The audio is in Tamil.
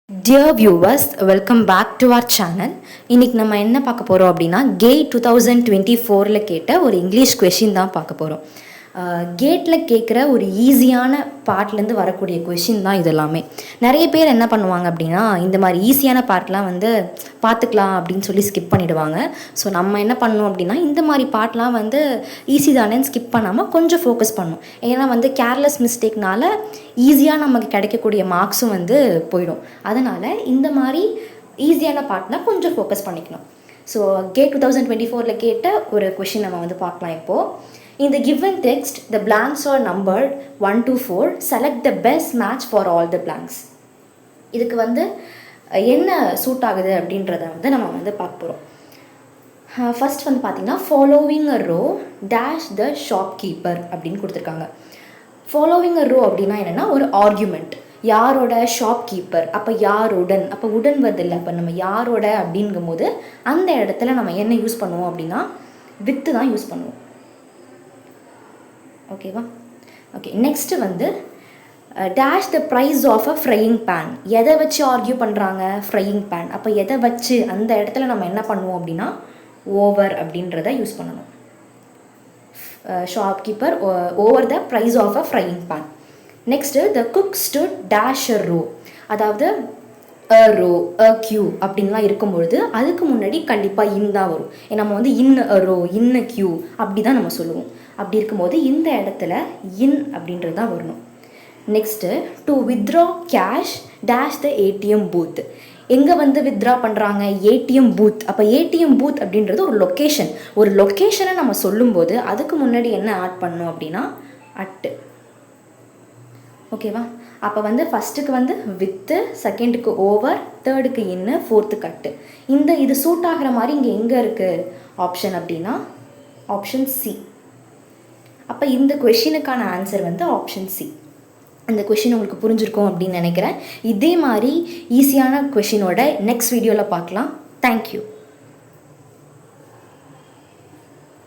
Dear viewers, welcome back to our channel. இன்னைக்கு நம்ம என்ன பார்க்க போகிறோம் அப்படின்னா கேட் 2024 கேட்ட ஒரு இங்கிலீஷ் கொஷின் தான் பார்க்க போகிறோம். கேட்டில் கேட்குற ஒரு ஈஸியான பார்ட்லேருந்து வரக்கூடிய கொஷின் தான் இது எல்லாமே. நிறைய பேர் என்ன பண்ணுவாங்க அப்படின்னா இந்த மாதிரி ஈஸியான பார்ட்லாம் வந்து பார்த்துக்கலாம் அப்படின்னு சொல்லி ஸ்கிப் பண்ணிவிடுவாங்க. ஸோ நம்ம என்ன பண்ணணும் அப்படின்னா இந்த மாதிரி பார்ட்லாம் வந்து ஈஸி தானேன்னு ஸ்கிப் பண்ணாமல் கொஞ்சம் ஃபோக்கஸ் பண்ணணும். ஏன்னா வந்து கேர்லெஸ் மிஸ்டேக்னால ஈஸியாக நமக்கு கிடைக்கக்கூடிய மார்க்ஸும் வந்து போயிடும். அதனால் இந்த மாதிரி ஈஸியான பார்ட்னால் கொஞ்சம் ஃபோக்கஸ் பண்ணிக்கணும். ஸோ கேட் 2024 கேட்ட ஒரு கொஷின் நம்ம வந்து பார்க்கலாம் இப்போது. In the given text, the blanks are numbered 1 to 4. Select the best match for all the blanks. இதுக்கு வந்து என்ன சூட் ஆகுது அப்படின்றத வந்து நம்ம வந்து பார்க்க போகிறோம். ஃபர்ஸ்ட் வந்து பார்த்திங்கன்னா following a row dash the shopkeeper அப்படின்னு கொடுத்துருக்காங்க. ஃபாலோவிங் அ ரோ அப்படின்னா என்னென்னா ஒரு ஆர்குமெண்ட். யாரோட ஷாப்கீப்பர், அப்போ யாருடன், அப்போ உடன் வருது இல்லை, அப்போ நம்ம யாரோட அப்படிங்கும் போது அந்த இடத்துல நம்ம என்ன யூஸ் பண்ணுவோம் அப்படின்னா வித்து தான் யூஸ் பண்ணுவோம். ஓகேவா? ஓகே, நெக்ஸ்ட்டு வந்து dash the price of a frying pan. எதை வச்சு ஆர்கியூ பண்ணுறாங்க? Frying pan. அப்போ எதை வச்சு அந்த இடத்துல நம்ம என்ன பண்ணுவோம் அப்படின்னா ஓவர் அப்படின்றத யூஸ் பண்ணணும். Shopkeeper over the price of a frying pan. Next the cook stood dash a row. அதாவது அ ரோ, அ கியூ அப்படின்லாம் இருக்கும்பொழுது அதுக்கு முன்னாடி கண்டிப்பாக இன் தான் வரும். நம்ம வந்து இன் அ ரோ, இன் அ கியூ அப்படி தான் நம்ம சொல்லுவோம். அப்படி இருக்கும்போது இந்த இடத்துல இன் அப்படின்றது தான் வரணும். Next to withdraw cash dash the ATM booth. எங்கே வந்து வித்ட்ரா பண்ணுறாங்க? ATM booth. அப்போ ஏடிஎம் பூத் அப்படின்றது ஒரு லொக்கேஷன். ஒரு லொக்கேஷனை நம்ம சொல்லும்போது அதுக்கு முன்னாடி என்ன ஆட் பண்ணணும் அப்படின்னா அட்டு. ஓகேவா? அப்போ வந்து ஃபஸ்ட்டுக்கு வந்து வித்து, செகண்டுக்கு ஓவர், தேர்டுக்கு இன்னு, ஃபோர்த்துக்கு அட்டு. இது சூட் ஆகிற மாதிரி இங்கே எங்கே இருக்குது ஆப்ஷன் அப்படின்னா ஆப்ஷன் சி. அப்போ இந்த கொஷினுக்கான ஆன்சர் வந்து ஆப்ஷன் சி. இந்த கொஷின் உங்களுக்கு புரிஞ்சிருக்கும் அப்படின்னு நினைக்கிறேன். இதே மாதிரி ஈஸியான கொஷினோட நெக்ஸ்ட் வீடியோவில் பார்க்கலாம். தேங்க்யூ.